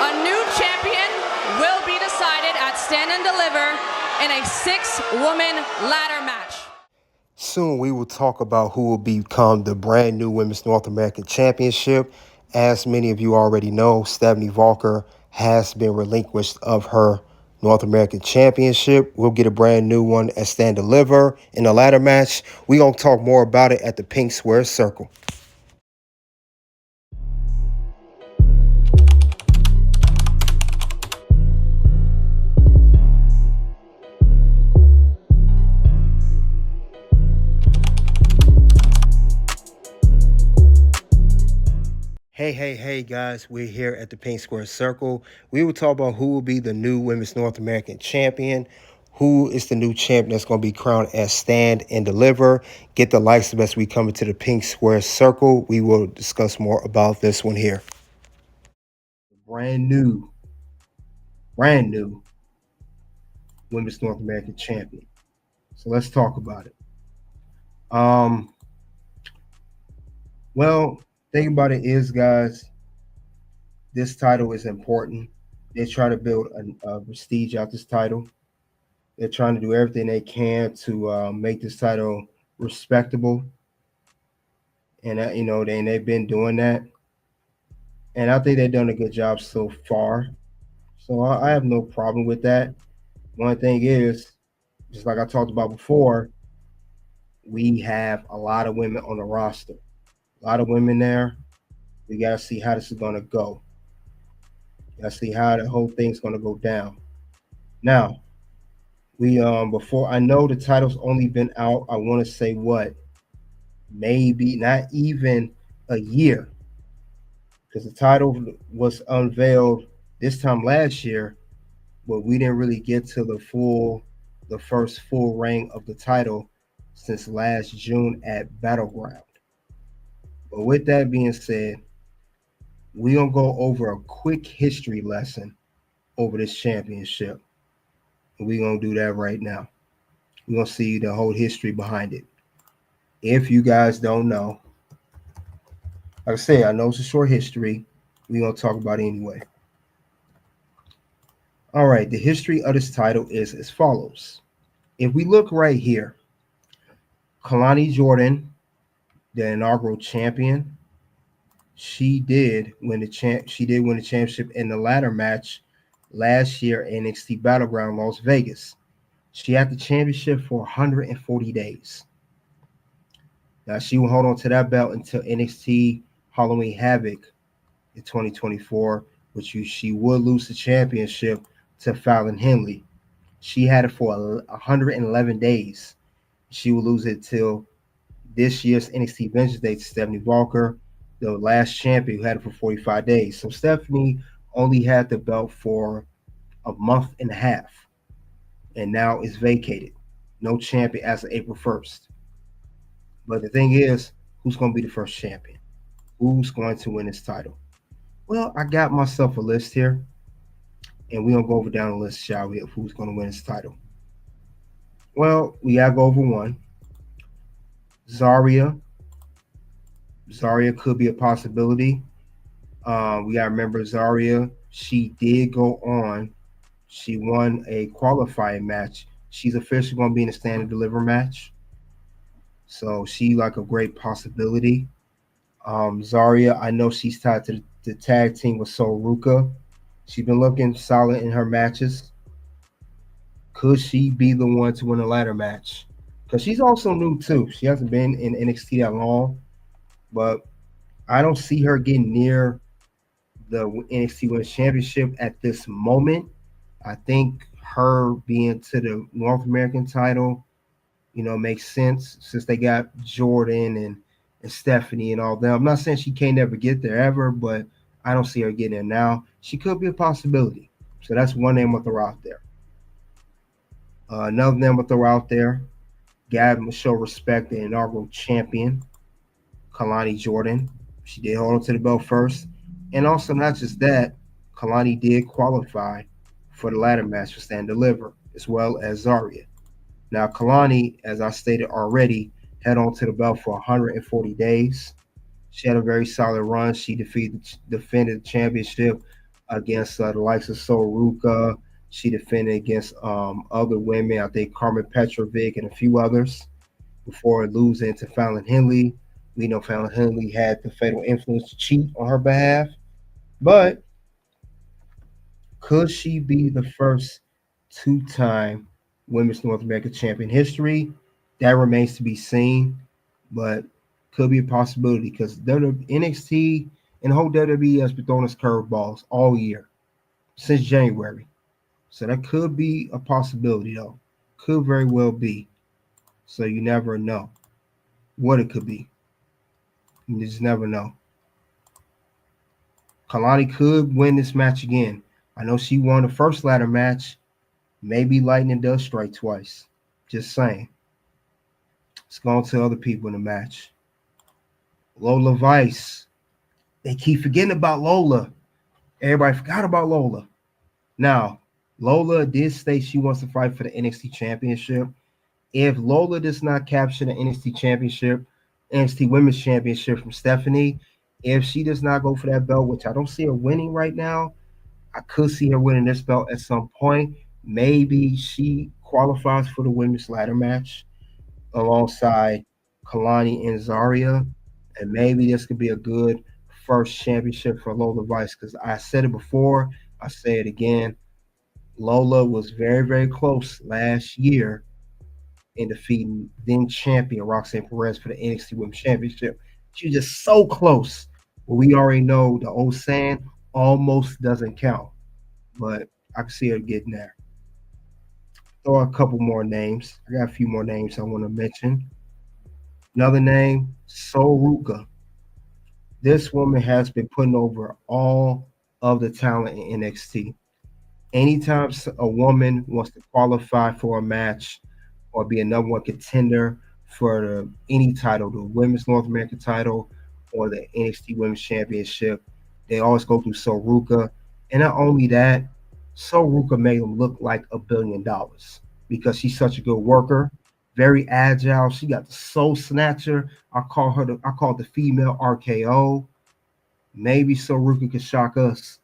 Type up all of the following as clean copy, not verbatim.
A new champion will be decided at Stand and Deliver in a 6-woman ladder match. Soon we will talk about who will become the brand new Women's North American Championship. As many of you already know, Stephanie Vaquer has been relinquished of her North American Championship. We'll get a brand new one at Stand Deliver in a ladder match. We're going to talk more about it at the Pink Square Circle. Hey, guys, we're here at the Pink Square Circle. We will talk about who will be the new Women's North American Champion, who is the new champion that's going to be crowned as Stand and Deliver. Get the likes as we come into the Pink Square Circle. We will discuss more about this one here. Brand new Women's North American Champion. So let's talk about it. Well, thing about it is, guys, this title is important. They try to build a prestige out this title. They're trying to do everything they can to make this title respectable. And, they've been doing that. And I think they've done a good job so far. So I have no problem with that. One thing is, just like I talked about before, we have a lot of women on the roster. A lot of women there. We got to see how this is going to go. Got to see how the whole thing's going to go down. Now, before I know the title's only been out, I want to say maybe not even a year, because the title was unveiled this time last year, but we didn't really get to the first full reign of the title since last June at Battleground. But with that being said, we're going to go over a quick history lesson over this championship. And we're going to do that right now. We're going to see the whole history behind it. If you guys don't know, like I said, I know it's a short history. We're going to talk about it anyway. All right, the history of this title is as follows. If we look right here, Kelani Jordan, the inaugural champion, she did win the championship in the ladder match last year in NXT Battleground Las Vegas. She had the championship for 140 days. Now she will hold on to that belt until NXT Halloween Havoc in 2024, which she would lose the championship to Fallon Henley. She had it for 111 days. She will lose it till this year's NXT Vengeance Day to Stephanie Vaquer, the last champion who had it for 45 days. So Stephanie only had the belt for a month and a half, and now it's vacated. No champion as of April 1st. But the thing is, who's going to be the first champion? Who's going to win this title? Well, I got myself a list here, and we're going to go over down the list, shall we, of who's going to win this title. Well, we got to go over one. Zaria could be a possibility. We got to remember Zaria. She did go on. She won a qualifying match. She's officially going to be in a Stand and Deliver match. So she like a great possibility. Zaria, I know she's tied to the tag team with Sol Ruca. She's been looking solid in her matches. Could she be the one to win a ladder match? Because she's also new too. She hasn't been in NXT that long, but I don't see her getting near the NXT Women's Championship at this moment. I think her being to the North American title, makes sense since they got Jordan and Stephanie and all them. I'm not saying she can't never get there ever, but I don't see her getting there now. She could be a possibility. So that's one name I'll throw out there. Another name I'll throw out there, Gavin show respect, the inaugural champion, Kelani Jordan. She did hold on to the belt first. And also, not just that, Kelani did qualify for the ladder match for Stand Deliver, as well as Zaria. Now, Kelani, as I stated already, held on to the belt for 140 days. She had a very solid run. She defended the championship against the likes of Sol Ruca. She defended against other women, I think Carmen Petrovic and a few others, before losing to Fallon Henley. We know Fallon Henley had the fatal influence to cheat on her behalf. But could she be the first two-time Women's North American champion in history? That remains to be seen, but could be a possibility because NXT and the whole WWE has been throwing us curveballs all year since January. So that could be a possibility, though. Could very well be. So you never know what it could be. You just never know. Kalani could win this match again. I know she won the first ladder match. Maybe Lightning does strike twice. Just saying. Let's go on to other people in the match. Lola Vice. They keep forgetting about Lola. Everybody forgot about Lola. Now, Lola did state she wants to fight for the NXT Championship. If Lola does not capture the NXT Championship, NXT Women's Championship from Stephanie, if she does not go for that belt, which I don't see her winning right now, I could see her winning this belt at some point. Maybe she qualifies for the women's ladder match alongside Kalani and Zaria, and maybe this could be a good first championship for Lola Vice. Because I said it before, I say it again. Lola was very, very close last year in defeating then champion Roxanne Perez for the NXT Women's Championship. She was just so close. But we already know the old saying almost doesn't count. But I can see her getting there. Throw a couple more names. I got a few more names I want to mention. Another name, Sol Ruca. This woman has been putting over all of the talent in NXT. Anytime a woman wants to qualify for a match or be a number one contender for any title, the Women's North American title or the NXT Women's Championship, they always go through Sol Ruca. And not only that, Sol Ruca made them look like $1 billion because she's such a good worker, very agile. She got the Sol Snatcher. I call it the female RKO. Maybe Sol Ruca could shock us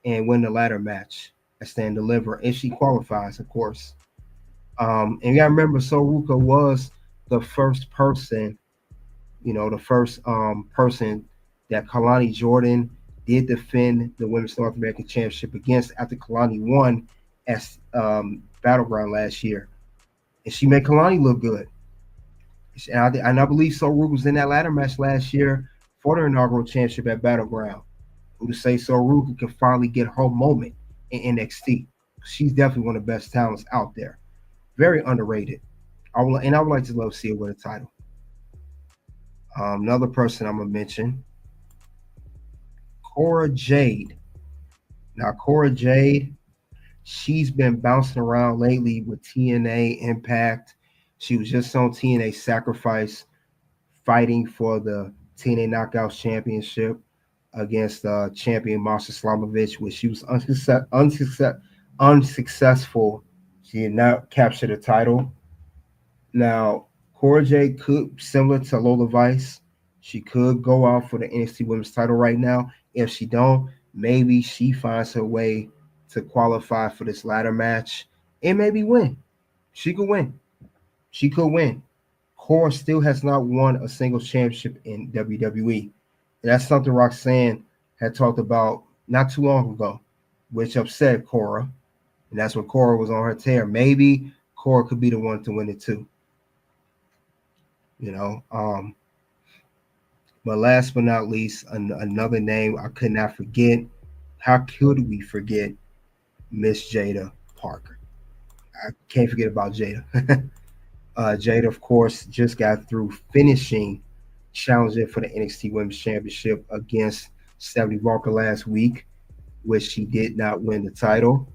and win the ladder match and stand deliver if she qualifies, of course. And you gotta remember, Sol Ruca was the first person, the first person that Kelani Jordan did defend the Women's North American Championship against after Kelani won at Battleground last year. And she made Kelani look good. And I believe Sol Ruca was in that ladder match last year for the inaugural championship at Battleground. Who to say Sol Ruca can finally get her moment in NXT. She's definitely one of the best talents out there. Very underrated. I would like to love to see her win a title. Another person I'm gonna mention, Cora Jade. Now, Cora Jade, she's been bouncing around lately with TNA Impact. She was just on TNA Sacrifice, fighting for the TNA Knockouts Championship against champion Masha Slamovich, which she was unsuccessful. She did not capture the title. Now, Cora Jade could, similar to Lola Vice, she could go out for the NXT Women's title right now. If she don't, maybe she finds her way to qualify for this ladder match and maybe win. She could win. She could win. Cora still has not won a single championship in WWE. And that's something Roxanne had talked about not too long ago, which upset Cora. And that's when Cora was on her tear. Maybe Cora could be the one to win it too. But last but not least, another name I could not forget. How could we forget Miss Jada Parker? I can't forget about Jada. Jada, of course, just got through finishing challenging for the NXT Women's Championship against Stephanie Vaquer last week, which she did not win the title.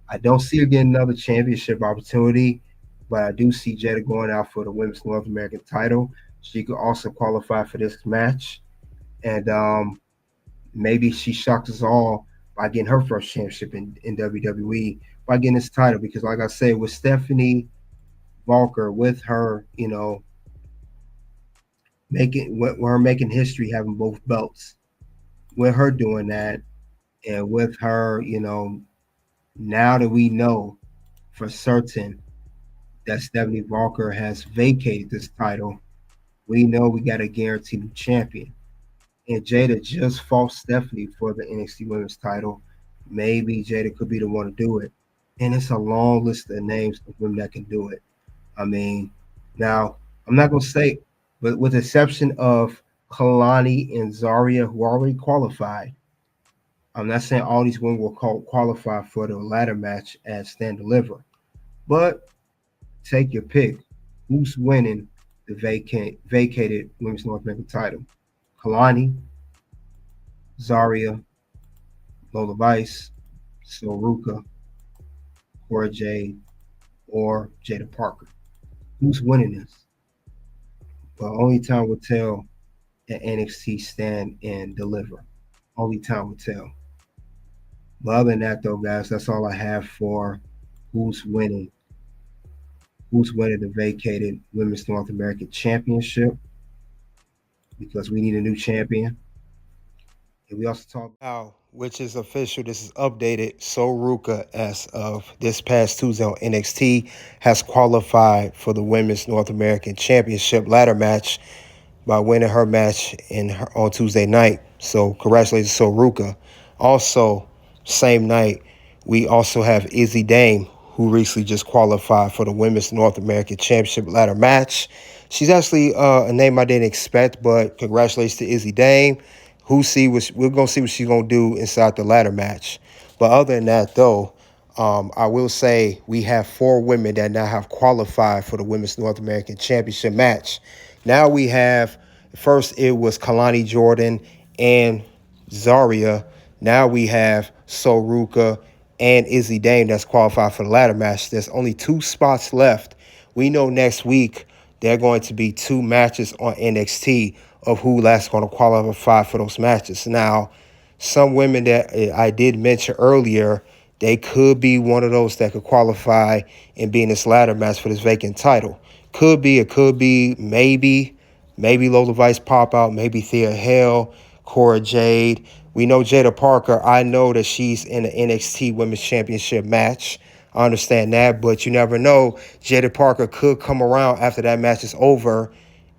I don't see her getting another championship opportunity, but I do see Jada going out for the Women's North American title. She could also qualify for this match. And maybe she shocked us all by getting her first championship in WWE, by getting this title. Because like I said, with Stephanie Vaquer, with her, making history, having both belts, with her doing that, And with her, now that we know for certain that Stephanie Vaquer has vacated this title, we know we got a guaranteed new champion. And Jada just fought Stephanie for the NXT Women's title. Maybe Jada could be the one to do it. And it's a long list of names of women that can do it. I mean, now I'm not gonna say, but with the exception of Kelani and Zaria, who already qualified, I'm not saying all these women will qualify for the ladder match at Stand Deliver. But take your pick. Who's winning the vacated Women's North American title? Kalani, Zaria, Lola Vice, Ruca, Cora Jade, or Jada Parker. Who's winning this? Well, only time will tell at NXT Stand and Deliver. Only time will tell. But other than that, though, guys, that's all I have for who's winning. Who's winning the vacated Women's North American Championship? Because we need a new champion. And we also talk now, which is official. This is updated. Sol Ruca, as of this past Tuesday on NXT, has qualified for the Women's North American Championship ladder match by winning her match on Tuesday night. So congratulations, Sol Ruca. Also, same night, we also have Izzi Dame, who recently just qualified for the Women's North American Championship ladder match. She's actually a name I didn't expect, but congratulations to Izzi Dame. We're gonna see what she's gonna do inside the ladder match. But other than that, though, I will say we have 4 women that now have qualified for the Women's North American Championship match. Now we have, first it was Kelani Jordan and Zaria. Now we have Sol Ruca and Izzi Dame that's qualified for the ladder match. There's only 2 spots left. We know next week there are going to be 2 matches on NXT of who last going to qualify for those matches. Now, some women that I did mention earlier, they could be one of those that could qualify and be in this ladder match for this vacant title. It could be, maybe Lola Vice pop out, maybe Thea Hale, Cora Jade. We know Jada Parker. I know that she's in the NXT Women's Championship match. I understand that, but you never know. Jada Parker could come around after that match is over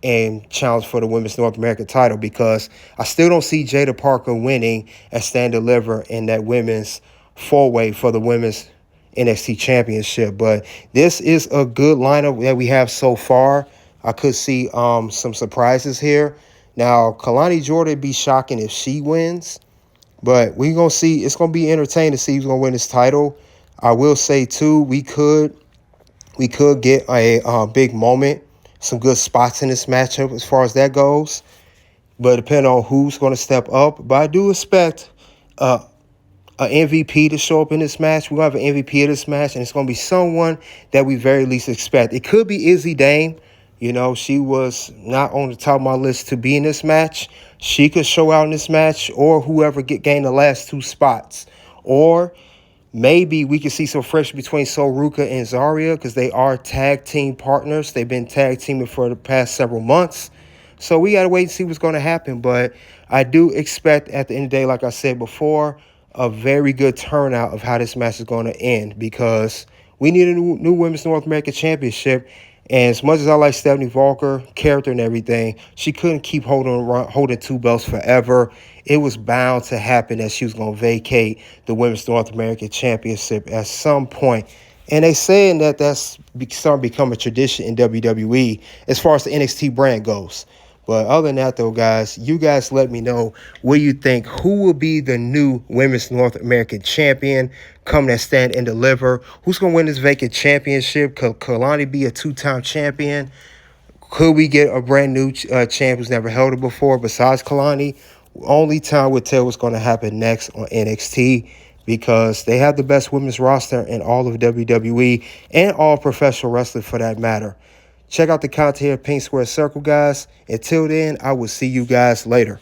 and challenge for the Women's North American title, because I still don't see Jada Parker winning at Stand Deliver in that women's 4-way for the Women's NXT Championship. But this is a good lineup that we have so far. I could see some surprises here. Now, Kelani Jordan be shocking if she wins, but we're going to see. It's going to be entertaining to see who's going to win this title. I will say, too, we could get a big moment, some good spots in this matchup as far as that goes. But depending on who's going to step up. But I do expect an MVP to show up in this match. We're going to have an MVP of this match, and it's going to be someone that we very least expect. It could be Izzi Dame. She was not on the top of my list to be in this match. She could show out in this match, or whoever gain the last 2 spots. Or maybe we could see some friction between Sol Ruca and Zaria, because they are tag team partners. They've been tag teaming for the past several months. So we got to wait and see what's going to happen. But I do expect at the end of the day, like I said before, a very good turnout of how this match is going to end, because we need a new Women's North American Championship. And as much as I like Stephanie Vaquer, character and everything, she couldn't keep holding 2 belts forever. It was bound to happen that she was going to vacate the Women's North American Championship at some point. And they saying that that's starting to become a tradition in WWE as far as the NXT brand goes. But other than that, though, guys, you guys let me know what you think. Who will be the new Women's North American Champion coming at Stand and Deliver? Who's going to win this vacant championship? Could Kelani be a 2-time champion? Could we get a brand new champ who's never held it before besides Kelani? Only time will tell what's going to happen next on NXT, because they have the best women's roster in all of WWE and all professional wrestling for that matter. Check out the content here at Pink Square Circle, guys. Until then, I will see you guys later.